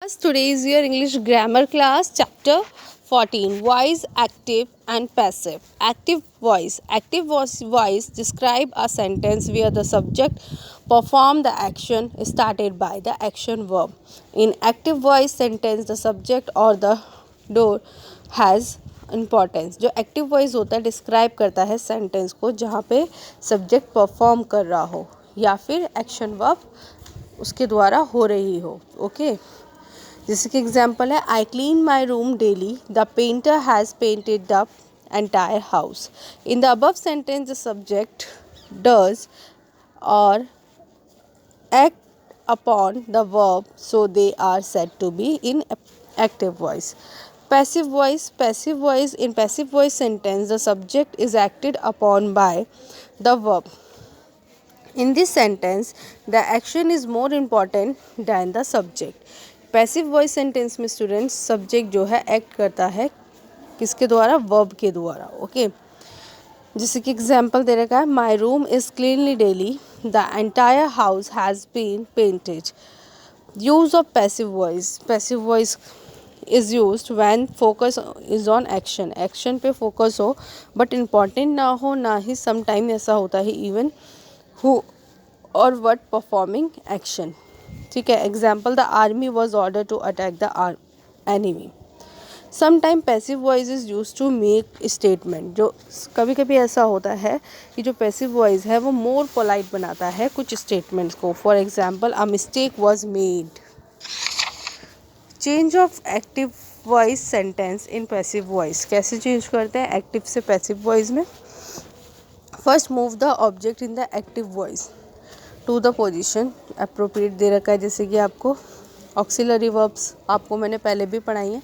Today is your English grammar class, chapter 14, voice, active and passive. Active voice describe a sentence where the subject perform the action started by the action verb. In active voice sentence, the subject or the door has importance. जो active voice होता है describe करता है sentence को जहाँ पे subject perform कर रहा हो या फिर एक्शन वर्ब उसके द्वारा हो रही हो. ओके, जैसे कि एग्जाम्पल है, I clean my room daily, the painter has painted the entire house. In the above sentence the subject does और act upon the verb, so they are said to be in active voice. Passive voice, in passive voice sentence the subject is acted upon by the verb. In this sentence the action is more important than the subject. Passive voice sentence में students subject जो है act करता है किसके द्वारा? Verb के द्वारा. Okay, जैसे कि एग्जाम्पल दे रखा है, my room is cleanly daily, the entire house has been painted. Use of passive voice is used when focus is on action. Action पे फोकस हो बट इम्पॉर्टेंट ना हो, ना ही सम टाइम ऐसा होता है इवन हु और व्हाट परफॉर्मिंग एक्शन. ठीक है, example, the army was order to attack the enemy. Sometime passive voice is use to make statement. जो कभी कभी ऐसा होता है कि जो पैसिव वॉइस है वो मोर पोलाइट बनाता है कुछ स्टेटमेंट्स को. For example, a mistake was made. Change of active voice sentence in passive voice. कैसे चेंज करते हैं एक्टिव से पैसिव वॉइस में? First, move the object in the active voice to the position appropriate दे रखा है. जैसे कि आपको ऑक्सिलरी वर्ब्स आपको मैंने पहले भी पढ़ाई हैं.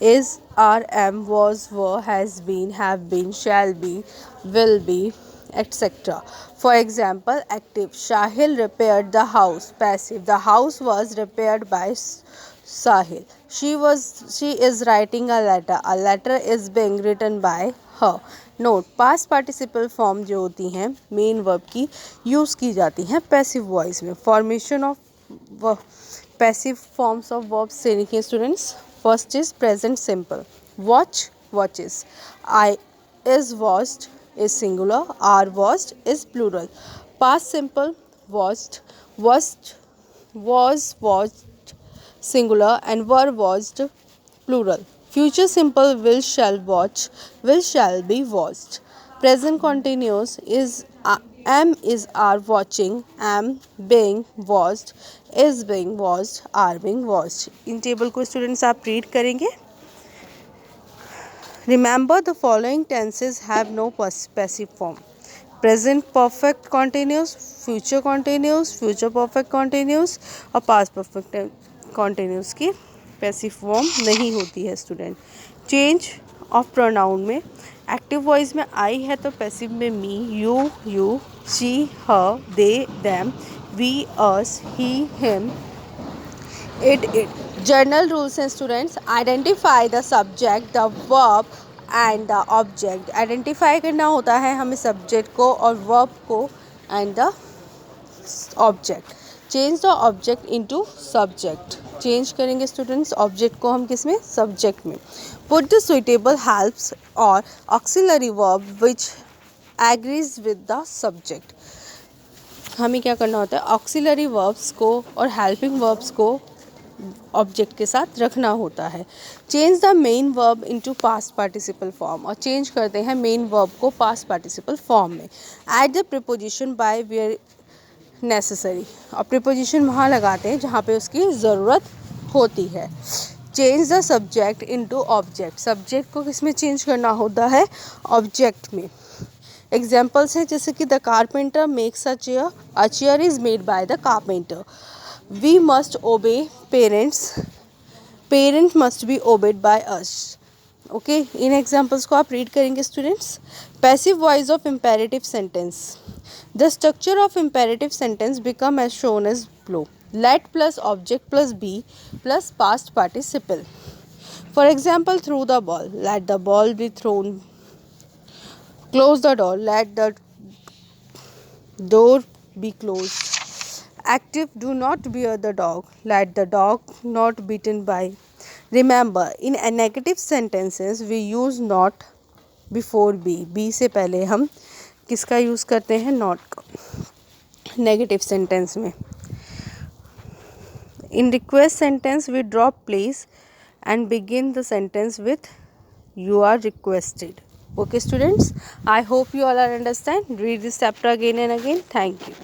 Is, are, am, was, were, has been, have been, shall be, will be, etc. For example, active, Shahil repaired the house. Passive, the house was repaired by Sahil. She is writing a letter. A letter is being written by her. Note, past participle form जो होती हैं main verb की use की जाती हैं passive voice में. Formation of passive forms of verbs से लिखिए students. First is present simple, watch, watches. I is watched is singular, are watched is plural. Past simple, watched, was watched singular and were watched plural. Future simple, will, shall watch, will, shall be watched. Present continuous is am, is, are watching, am being watched, is being watched, are being watched. In table को students आप read करेंगे. Remember, the following tenses have no passive form. Present perfect continuous, future continuous, future perfect continuous और past perfect continuous की passive form नहीं होती है student. Change of pronoun में active voice में आई है तो पैसिव में me, you, she, her, they, them, we, us, he, him, it. General rules and students, identify the subject, the verb and the object. Identify करना होता है हमें subject को और वर्ब को and the object. Change the object into subject. Change करेंगे students object को हम किस में? सब्जेक्ट में. पुट द सुइटेबल हेल्प्स और auxiliary verb which agrees with the subject. हमें क्या करना होता है? ऑक्सिलरी वर्ब्स को और हेल्पिंग वर्ब्स को ऑब्जेक्ट के साथ रखना होता है. Change the main verb into past participle form. और चेंज करते हैं मेन वर्ब को पास्ट पार्टिसिपल फॉर्म में. Add the preposition by where necessary. और प्रीपोजिशन वहाँ लगाते हैं जहाँ पे उसकी ज़रूरत होती है. Change the subject into object. Subject को किस में चेंज करना होता है? ऑब्जेक्ट में. एग्जाम्पल्स हैं जैसे कि the carpenter makes a chair is made by the carpenter. We must obey parents. Parent must be obeyed by us. Okay, इन एग्जाम्पल्स को आप रीड करेंगे students. Passive voice of imperative sentence. The structure of imperative sentence become as shown as below. Let plus object plus be plus past participle. For example, throw the ball, let the ball be thrown. Close the door, let the door be close. Active, do not bear the dog. Let the dog not beaten by. Remember, in a negative sentences we use not before be. Be से पहले हम किसका use करते हैं? Not का. Negative sentence में. In request sentence we drop please and begin the sentence with you are requested. Okay students, I hope you all are understand. Read this chapter again and again. Thank you.